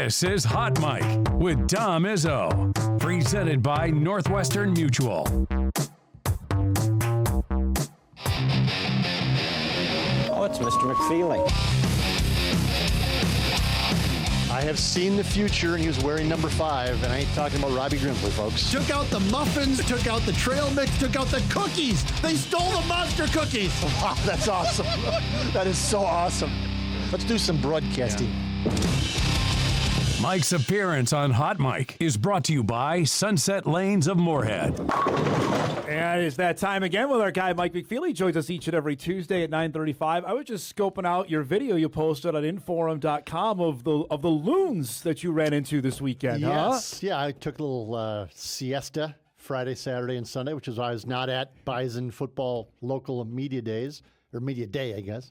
This is Hot Mic with Dom Izzo, presented by Northwestern Mutual. Oh, it's Mr. McFeely. I have seen the future, and he was wearing number 5, and I ain't talking about Robbie Grimsley, folks. Took out the muffins, took out the trail mix, took out the cookies. They stole the monster cookies. Wow, that's awesome. That is so awesome. Let's do some broadcasting. Mike's appearance on Hot Mic is brought to you by Sunset Lanes of Moorhead. And it's that time again with our guy Mike McFeely. Joins us each and every Tuesday at 9:35. I was just scoping out your video you posted on Inforum.com of the loons that you ran into this weekend. Yes. Yeah, I took a little siesta Friday, Saturday, and Sunday, which is why I was not at Bison football local media days, or media day, I guess.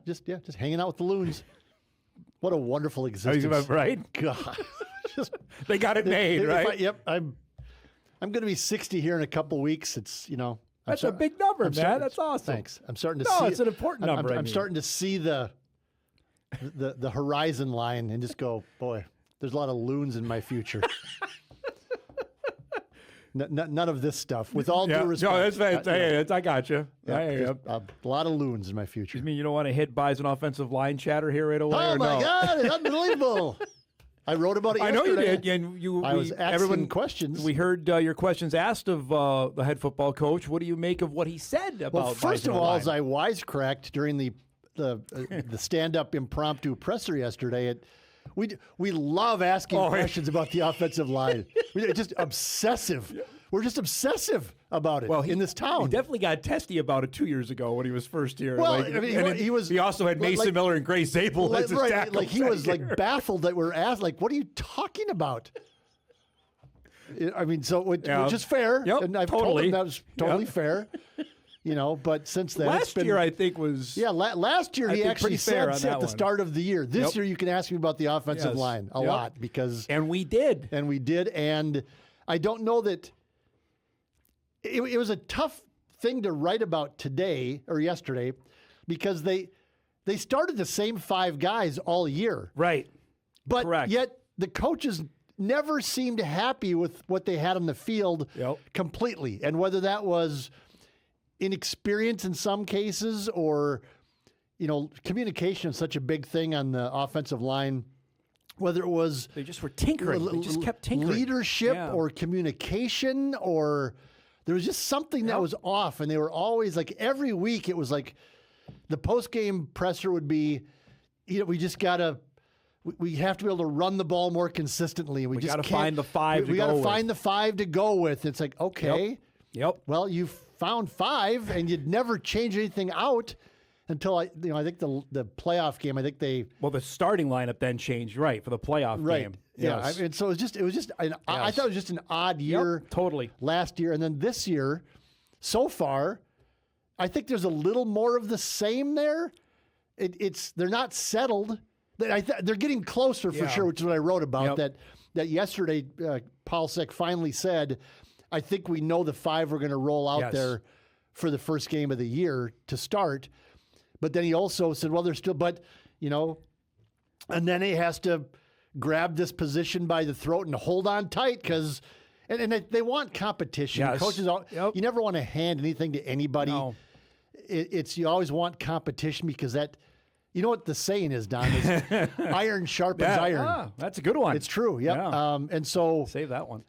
Just hanging out with the loons. What a wonderful existence. Right? God. They got it made, right? I'm going to be 60 here in a couple weeks. It's, That's a big number, man. That's awesome. Thanks. I'm starting to see. No, it's an important number. I'm starting to see the horizon line and just go, boy, there's a lot of loons in my future. None of this stuff. With all due respect. No, that's fantastic. I got you. A lot of loons in my future. You mean you don't want to hit Bison offensive line chatter here right away? Oh, my God. It's unbelievable. I wrote about it yesterday. I know you did. And I was asking questions. We heard your questions asked of the head football coach. What do you make of what he said about Well, first Bison of all, line? as I wisecracked during the stand-up impromptu presser yesterday, we love asking questions about the offensive line. We're just obsessive. We're just obsessive about it in this town. He definitely got testy about it 2 years ago when he was first here. Well, he also had Mason Miller and Grace Zabel as his tackles. Like he was like baffled that we're asked, like, what are you talking about? I mean, which is fair. Yep, and I've told him that was totally fair. But since then, last year I think was last year he actually said at the start of the year. This year you can ask me about the offensive line a lot because we did, and I don't know that it was a tough thing to write about today or yesterday because they started the same 5 guys all year, right? But correct. Yet the coaches never seemed happy with what they had on the field completely, and whether that was inexperience in some cases or, communication is such a big thing on the offensive line, whether it was they just were tinkering. They just kept tinkering. Leadership or communication, or there was just something that was off. And they were always like, every week it was like the post-game presser would be, we just got to, we have to be able to run the ball more consistently. We just got to find the 5 we got to find the 5 to go with. It's like, okay. Yep. Well, you found 5, and you'd never change anything out until I think the playoff game. I think the starting lineup then changed for the playoff game. Yeah. Yes. And so I thought it was just an odd year. Totally. Last year, and then this year, so far, I think there's a little more of the same there. They're not settled. They're getting closer for sure, which is what I wrote about. That yesterday, Paul Sek finally said, I think we know the 5 are going to roll out there for the first game of the year to start. But then he also said, well, there's still, and then he has to grab this position by the throat and hold on tight because, and they want competition. Yes. Coaches, you never want to hand anything to anybody. No. You always want competition because that, you know what the saying is, Don, is iron sharpens iron. That's a good one. It's true. Yep. Yeah. And so save that one.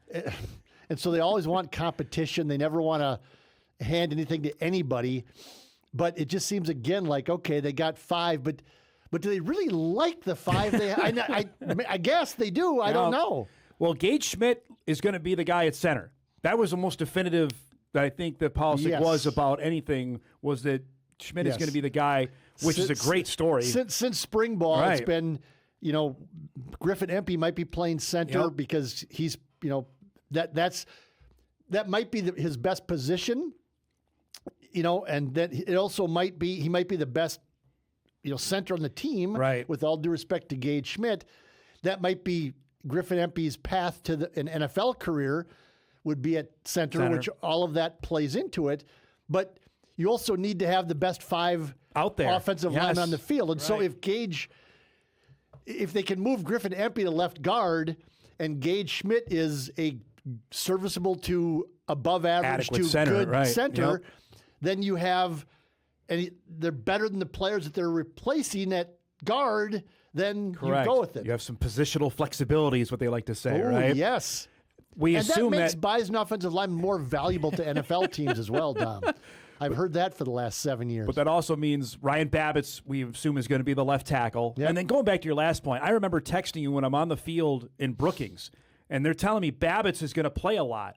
And so they always want competition. They never want to hand anything to anybody. But it just seems again like, okay, they got 5, but do they really like the 5 they have? I guess they do. I don't know. Well, Gage Schmidt is going to be the guy at center. That was the most definitive that I think that policy was about anything, was that Schmidt is going to be the guy, which is a great story. Since spring ball, it's been, Griffin Empey might be playing center because he's, that might be his best position, and then it also might be, he might be the best, center on the team, with all due respect to Gage Schmidt. That might be Griffin Empey's path to an NFL career would be at center, which all of that plays into it. But you also need to have the best 5 out there, offensive line on the field. And so if Gage if they can move Griffin Empey to left guard and Gage Schmidt is a serviceable to above average Adequate to center, good right. center, Yep. then you have, and they're better than the players that they're replacing at guard, then Correct. you go with it. You have some positional flexibility is what they like to say, Oh, right? yes. We And that assume makes that Bison offensive line more valuable to NFL teams as well, Dom. I've heard that for the last 7 years. But that also means Ryan Babbitt's, we assume, is going to be the left tackle. Yep. And then going back to your last point, I remember texting you when I'm on the field in Brookings, and they're telling me Babbitt's is going to play a lot.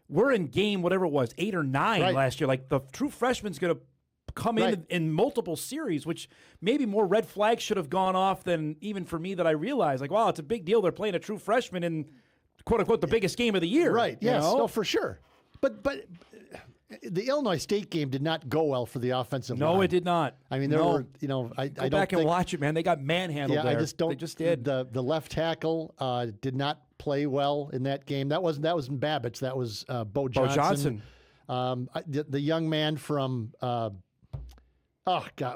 We're in game, whatever it was, 8 or 9 Right. last year. Like, the true freshman's going to come Right. in multiple series, which maybe more red flags should have gone off than even for me that I realized. Like, wow, it's a big deal. They're playing a true freshman in, quote-unquote, the biggest game of the year. right, you yes, know? no, for sure. But the Illinois State game did not go well for the offensive line. No, it did not. I mean, there No. were, I Go don't back think, and watch it, man. They got manhandled yeah, there. I just don't. They just did. The left tackle did not play well in that game. That wasn't in Babbitt's. That was Bo Johnson. The young man from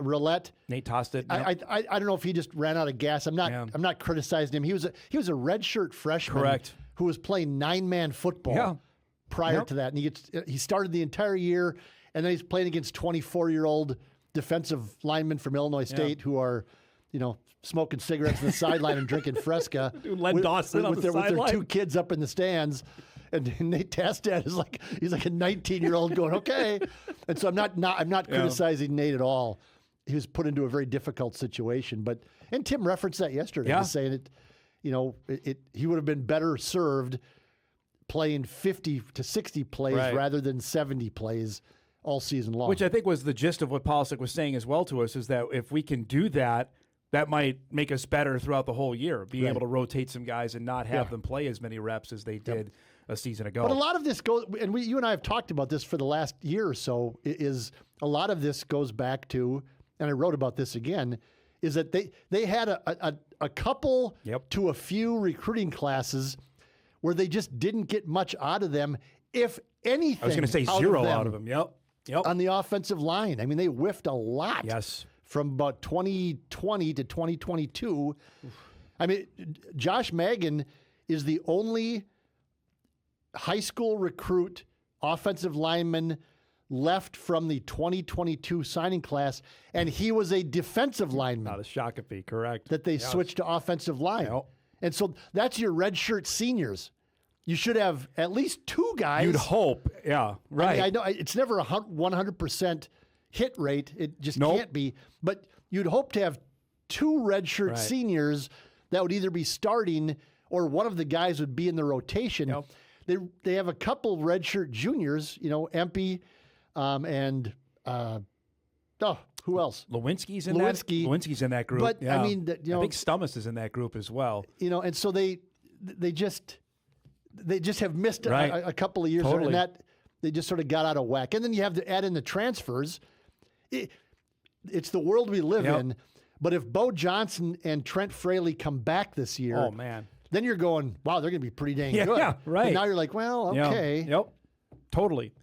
Roulette. Nate Tosted. I don't know if he just ran out of gas. I'm not Yeah. I'm not criticizing him. He was a redshirt freshman, Correct. who was playing 9-man football Yeah. prior Yep. to that, and he started the entire year, and then he's playing against 24-year-old defensive linemen from Illinois State who are, smoking cigarettes on the sideline and drinking Fresca. Len Dawson on the with their sideline. 2 kids up in the stands. And Nate Tastad is he's like a 19-year-old going, okay. And so I'm not criticizing Nate at all. He was put into a very difficult situation. And Tim referenced that yesterday, Yeah. saying he would have been better served playing 50 to 60 plays Right. rather than 70 plays all season long. Which I think was the gist of what Polisic was saying as well to us, is that if we can do that, that might make us better throughout the whole year, being able to rotate some guys and not have them play as many reps as they did a season ago. But a lot of this goes, and you and I have talked about this for the last year or so, is a lot of this goes back to, and I wrote about this again, is that they had a couple to a few recruiting classes where they just didn't get much out of them, if anything. I was going to say zero out of them. Yep. On the offensive line. I mean, they whiffed a lot. Yes. From about 2020 to 2022. I mean, Josh Magan is the only high school recruit offensive lineman left from the 2022 signing class, and he was a defensive lineman. Not a Shakopee, correct. That they switched to offensive line. Yep. And so that's your redshirt seniors. You should have at least 2 guys. You'd hope. Yeah, right. I mean, I know it's never a 100% hit rate. It just can't be. But you'd hope to have 2 redshirt seniors that would either be starting or one of the guys would be in the rotation. Yep. They have a couple redshirt juniors, Empey and who else? Lewinsky's in Lewinsky. that. Lewinsky's in that group. But, yeah. I mean, I think Stummis is in that group as well. And so they just have missed a couple of years, Totally. and that they just sort of got out of whack. And then you have to add in the transfers. It's the world we live in. But if Bo Johnson and Trent Fraley come back this year, Oh, man. then you're going, wow, they're going to be pretty dang Yeah, good. yeah, right. And now you're like, well, Yeah. okay. Yep. Totally.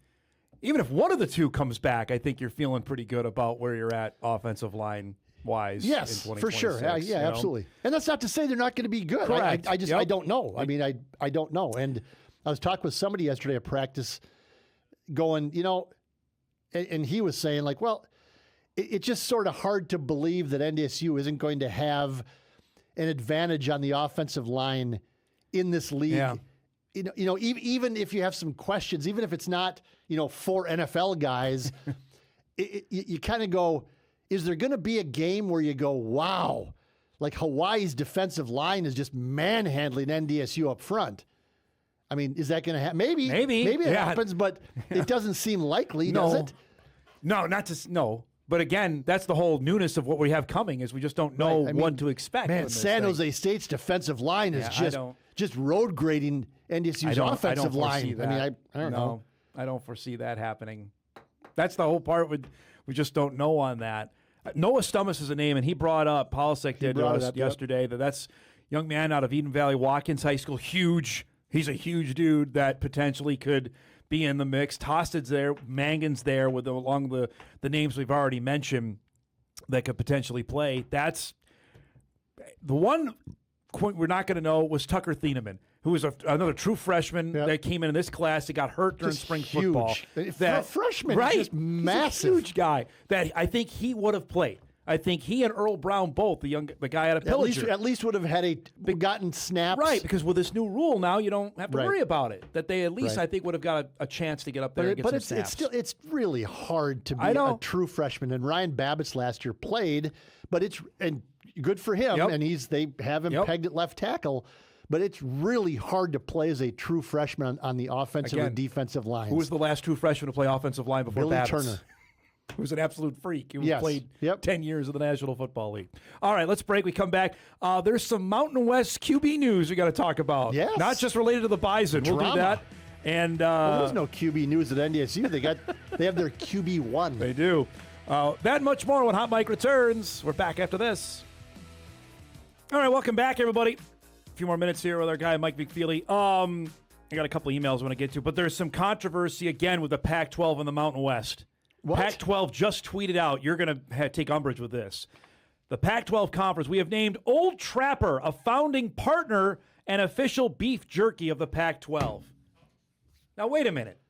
Even if one of the 2 comes back, I think you're feeling pretty good about where you're at offensive line wise. Yes, in for sure. 2026, Yeah, absolutely. And that's not to say they're not going to be good. Correct. I just I don't know. I mean, I don't know. And I was talking with somebody yesterday at practice going, and he was saying like, well, it's just sort of hard to believe that NDSU isn't going to have an advantage on the offensive line in this league. Yeah. Even if you have some questions, even if it's not, 4 NFL guys, you kind of go, is there going to be a game where you go, wow, like Hawaii's defensive line is just manhandling NDSU up front? I mean, is that going to happen? Maybe it happens, but it doesn't seem likely, does it? No, no. But again, that's the whole newness of what we have coming is we just don't know what to expect. Man, from this San thing. Jose State's defensive line is just road grading NDSU's I offensive don't foresee line. that. I mean, I don't know. I don't foresee that happening. That's the whole part. We just don't know on that. Noah Stummis is a name, and he brought up, Polisic did to us yesterday, that's young man out of Eden Valley Watkins High School, huge. He's a huge dude that potentially could be in the mix. Tosted's there, Mangan's there, along the names we've already mentioned that could potentially play. The one point we're not going to know was Tucker Thieneman, who was another true freshman that came in this class. He got hurt during spring football. For a freshman, right? Just massive. He's a huge guy that I think he would have played. I think he and Earl Brown both, the guy out of Pillager. At least would have had gotten snaps. Right, because with this new rule now, you don't have to worry about it. That they at least, I think, would have got a chance to get up there and get some snaps. It's really hard to be a true freshman. And Ryan Babbitt's last year played, but and good for him. And they have him pegged at left tackle. But it's really hard to play as a true freshman on the offensive and defensive lines. Who was the last true freshman to play offensive line before Billy Babbitt's? Turner. Who's an absolute freak. He played 10 years in the National Football League. All right, let's break. We come back. There's some Mountain West QB news we got to talk about. Yes. Not just related to the Bison. We'll do that. And there's no QB news at NDSU. They have their QB1. They do. That and much more when Hot Mike returns. We're back after this. All right, welcome back, everybody. A few more minutes here with our guy, Mike McFeely. I got a couple emails I want to get to, but there's some controversy again with the Pac-12 and the Mountain West. What? Pac-12 just tweeted out, you're going to take umbrage with this. The Pac-12 Conference, we have named Old Trapper a founding partner and official beef jerky of the Pac-12. Now, wait a minute.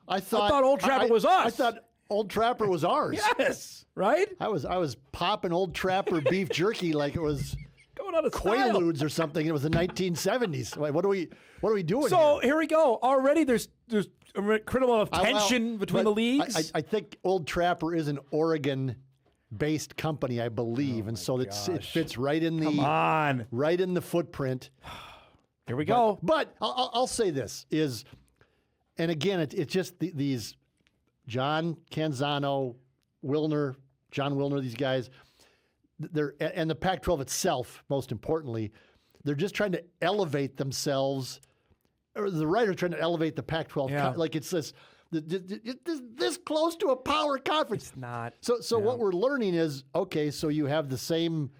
I thought Old Trapper was us. I thought Old Trapper was ours. Yes, right? I was popping Old Trapper beef jerky like it was going out of style. Quaaludes or something. It was the 1970s. Wait, what are we doing? So here we go. Already there's a critical amount of tension between the leagues. I think Old Trapper is an Oregon-based company, I believe, and so it fits right in the footprint. Here we go. But I'll say this is, and again, it's just these John Canzano, John Wilner, these guys. And the Pac-12 itself, most importantly, they're just trying to elevate themselves. Or the writer's trying to elevate the Pac-12, like it's this close to a power conference. It's not. So what we're learning is, okay, so you have the same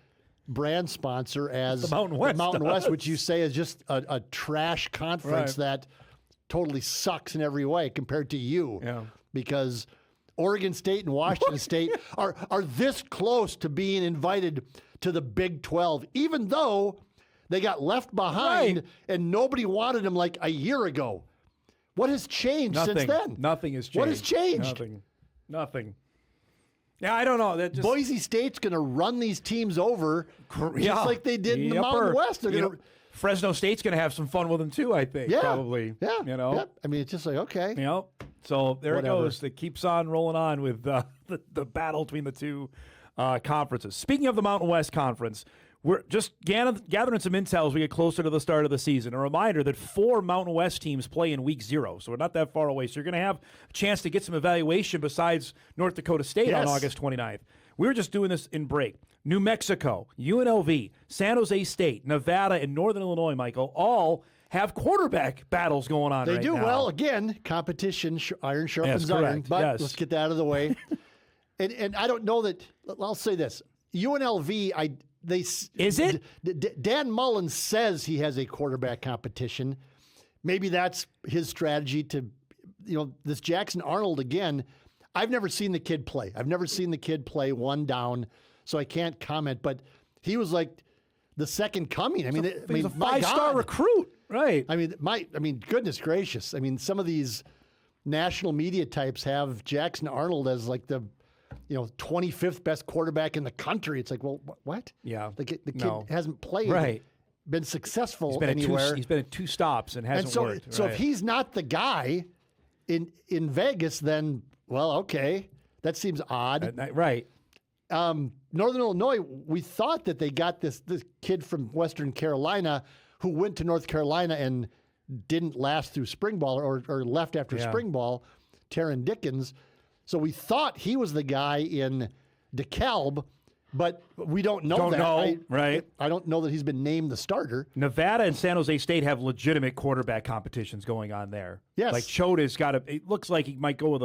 brand sponsor as the Mountain West, which you say is just a trash conference that totally sucks in every way compared to you. Yeah. Because Oregon State and Washington State are this close to being invited to the Big 12, even though they got left behind and nobody wanted them like a year ago. What has changed since then? Nothing has changed. What has changed? Nothing. Yeah, I don't know. Boise State's going to run these teams over just like they did in the Mountain West. They're going to. Fresno State's going to have some fun with them too, I think. Probably. Yeah. You know. Yeah. I mean, it's just like, okay. So there it goes. It keeps on rolling on with the battle between the two conferences. Speaking of the Mountain West Conference, we're just gathering some intel as we get closer to the start of the season. A reminder that 4 Mountain West teams play in week 0, so we're not that far away. So you're going to have a chance to get some evaluation besides North Dakota State on August 29th. We were just doing this in break. New Mexico, UNLV, San Jose State, Nevada, and Northern Illinois, Michael, all have quarterback battles going on right now. They do. Well, again, competition, iron sharpens iron. But let's get that out of the way. and I don't know that – I'll say this. UNLV, is it? Dan Mullen says he has a quarterback competition. Maybe that's his strategy to, this Jackson Arnold again. I've never seen the kid play. I've never seen the kid play one down, so I can't comment. But he was like the second coming. He's a 5-star recruit, right? I mean, goodness gracious. I mean, some of these national media types have Jackson Arnold as like the 25th best quarterback in the country. It's like, well, what? Yeah. The kid hasn't played, been successful anywhere. He's been at 2 stops and hasn't worked. So if he's not the guy in Vegas, then, well, okay. That seems odd. Right. Northern Illinois, we thought that they got this kid from Western Carolina who went to North Carolina and didn't last through spring ball or left after spring ball, Taron Dickens. So we thought he was the guy in DeKalb, but we don't know right? I don't know that he's been named the starter. Nevada and San Jose State have legitimate quarterback competitions going on there. Yes. Like Choda's got it looks like he might go with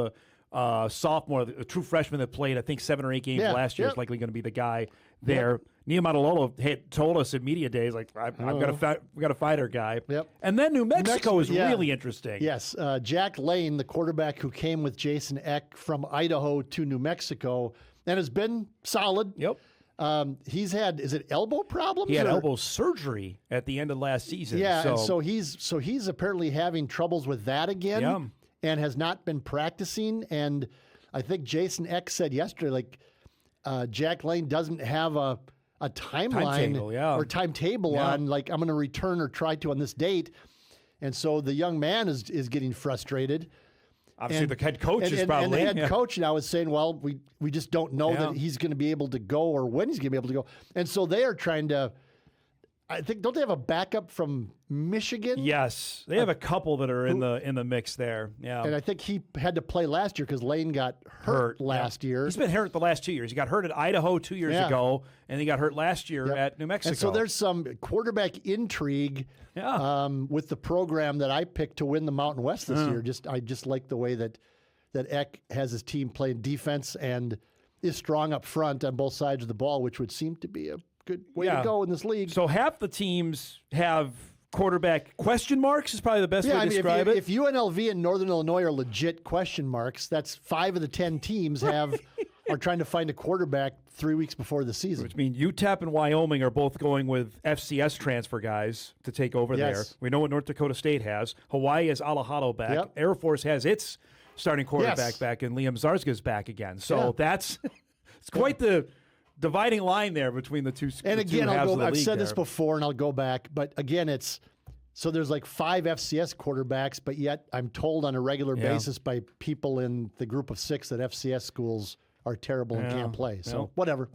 a sophomore, a true freshman that played, I think, 7 or 8 games last year is likely going to be the guy there. Nehemiah Malolo told us at media days, like, we got to fight our guy. Yep. And then New Mexico is really interesting. Yes. Jack Lane, the quarterback who came with Jason Eck from Idaho to New Mexico and has been solid. Yep. He's had, is it elbow problems? He had elbow surgery at the end of last season. Yeah, and so he's apparently having troubles with that again, and has not been practicing. And I think Jason X said yesterday, Jack Lane doesn't have a timeline or timetable on, I'm going to return or try to on this date. And so the young man is getting frustrated. Obviously, the head coach is probably. And the head coach now is saying, well, we just don't know that he's going to be able to go or when he's going to be able to go. And so they are trying to, I think, don't they have a backup from Michigan? Yes. They have a couple that are in the mix there. Yeah. And I think he had to play last year because Lane got hurt last year. He's been hurt the last 2 years. He got hurt at Idaho 2 years ago, and he got hurt last year at New Mexico. And so there's some quarterback intrigue with the program that I picked to win the Mountain West this year. I just like the way that Eck has his team playing defense and is strong up front on both sides of the ball, which would seem to be a good way to go in this league. So half the teams have quarterback question marks is probably the best way to describe it. If UNLV and Northern Illinois are legit question marks, that's 5 of the 10 teams are trying to find a quarterback 3 weeks before the season. Which means UTEP and Wyoming are both going with FCS transfer guys to take over there. We know what North Dakota State has. Hawaii has Alejado back. Yep. Air Force has its starting quarterback back, and Liam Zarzga's back again. So that's it's quite the dividing line there between the two. And again, I've said there. this before, and I'll go back. But again, there's 5 FCS quarterbacks, but yet I'm told on a regular basis by people in the group of 6 that FCS schools are terrible and can't play. So whatever,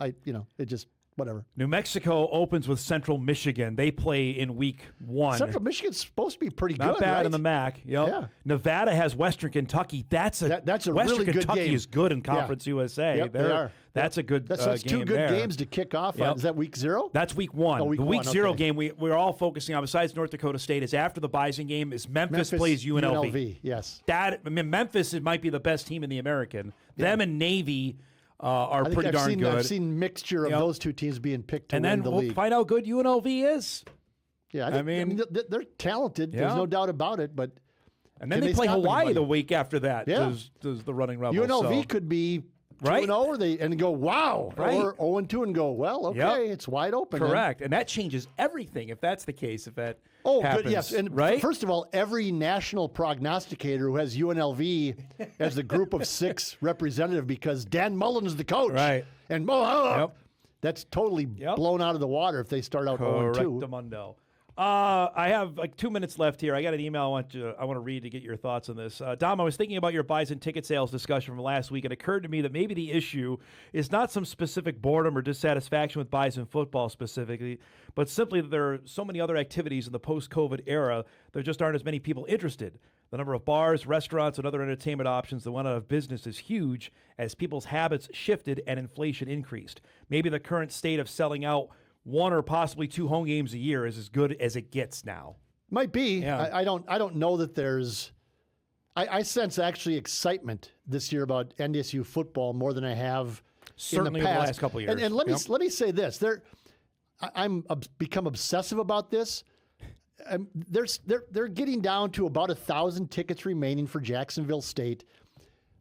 whatever. New Mexico opens with Central Michigan. They play in week 1. Central Michigan's supposed to be pretty good. Not bad right? in the MAC. Yep. Yeah. Nevada has Western Kentucky. That's a Western really good Kentucky game. Is good in Conference USA. Yep, they are. That's a good That's game 2 good there. games to kick off on. Is that week 0? That's week 1. Oh, the week 0 okay. game we're all focusing on, besides North Dakota State, is after the Bison game, is Memphis plays UNLV. Yes. Memphis might be the best team in the American. Them and Navy are pretty darn good. I've seen mixture of those two teams being picked to win the league. We'll find out how good UNLV is. Yeah, I mean they're talented. There's no doubt about it. But and then they play Hawaii the week after that. Yeah. Does the running Rebels. UNLV could be 2-0 and go wow, or 0-2 and go well. Okay, it's wide open. Correct, and that changes everything if that's the case. If that happens, good, yes. And first of all, every national prognosticator who has UNLV as the group of 6 representative because Dan Mullen is the coach, right? And that's totally blown out of the water if they start out 0-2. Correctamundo. I have 2 minutes left here. I got an email I want to read to get your thoughts on this. Dom, I was thinking about your Bison ticket sales discussion from last week. It occurred to me that maybe the issue is not some specific boredom or dissatisfaction with Bison football specifically, but simply that there are so many other activities in the post-COVID era, there just aren't as many people interested. The number of bars, restaurants, and other entertainment options that went out of business is huge as people's habits shifted and inflation increased. Maybe the current state of selling out 1 or possibly 2 home games a year is as good as it gets now. Might be. Yeah. I don't know that there's. I sense actually excitement this year about NDSU football more than I have certainly in the past. Over the last couple of years. And let me say this: I'm become obsessive about this. They're getting down to about 1,000 tickets remaining for Jacksonville State.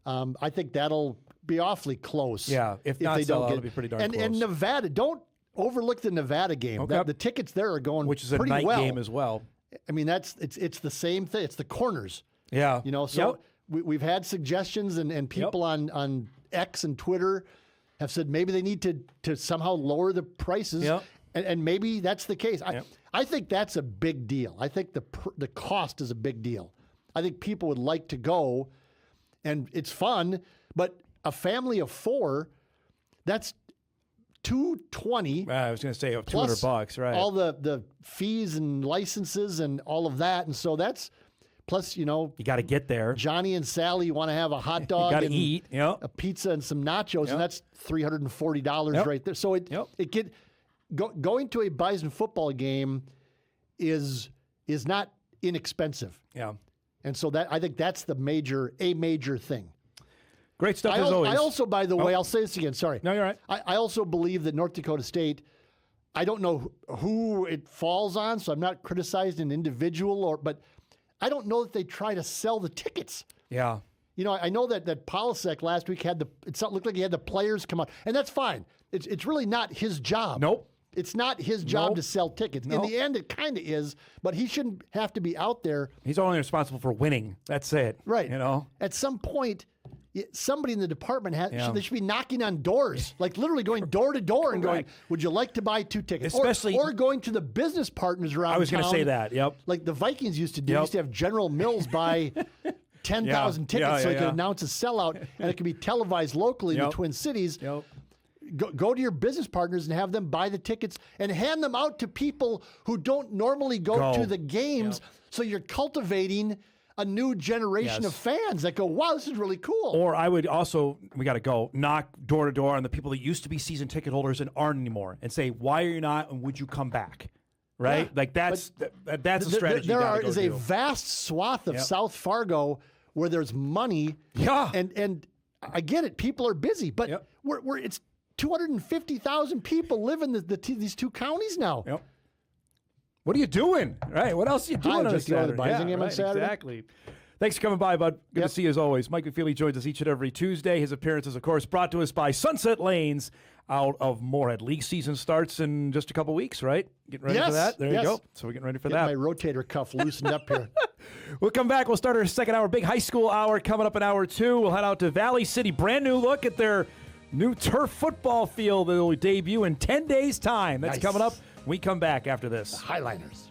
I think that'll be awfully close. Yeah, if not, it'll be pretty darn close. And Nevada, don't overlook the Nevada game. Okay. The tickets there are going which is a pretty night well. game as well. I mean, it's the same thing. It's the corners. Yeah. So we've had suggestions and people on X and Twitter have said maybe they need to somehow lower the prices. Yep. And maybe that's the case. I think that's a big deal. I think the cost is a big deal. I think people would like to go, and it's fun, but a family of 4, that's $220. I was going to say $200, right? All the fees and licenses and all of that, and so that's plus you got to get there. Johnny and Sally want to have a hot dog, got to and eat, a pizza and some nachos, and that's $340 right there. So going to a Bison football game is not inexpensive. Yeah, and so I think that's a major thing. Great stuff as always. I also, by the way, I'll say this again. Sorry. No, you're right. I also believe that North Dakota State, I don't know who it falls on, so I'm not criticizing an individual, but I don't know that they try to sell the tickets. Yeah. I know that Polisek last week it looked like he had the players come out, and that's fine. It's really not his job. Nope. It's not his job Nope. to sell tickets. Nope. In the end, it kind of is, but he shouldn't have to be out there. He's only responsible for winning. That's it. Right. You know? At some point, somebody in the department they should be knocking on doors, like literally going door to door and going, would you like to buy 2 tickets? Especially- or going to the business partners around I was going to say that, yep. Like the Vikings used to do. Yep. Used to have General Mills buy 10,000 tickets so they could announce a sellout, and it could be televised locally in the Twin Cities. Yep. Go to your business partners and have them buy the tickets and hand them out to people who don't normally go to the games. So you're cultivating a new generation of fans that go, wow, this is really cool. Or I would also, we got to go, knock door to door on the people that used to be season ticket holders and aren't anymore and say, why are you not and would you come back? Right? Yeah. Like that's a strategy. There is is a vast swath of South Fargo where there's money. Yeah. And I get it. People are busy, but it's 250,000 people live in these 2 counties now. Yep. What are you doing? Right? What else are you doing on a just going to the Saturday? Bison game on Saturday? Exactly. Thanks for coming by, bud. Good to see you as always. Mike McFeely joins us each and every Tuesday. His appearances, of course, brought to us by Sunset Lanes out of Moorhead. League season starts in just a couple weeks, right? Getting ready for that? There you go. So we're getting ready for that. My rotator cuff loosened up here. We'll come back. We'll start our second hour, big high school hour coming up in hour 2. We'll head out to Valley City. Brand new look at their new turf football field that will debut in 10 days' time. That's coming up. We come back after this. Highliners.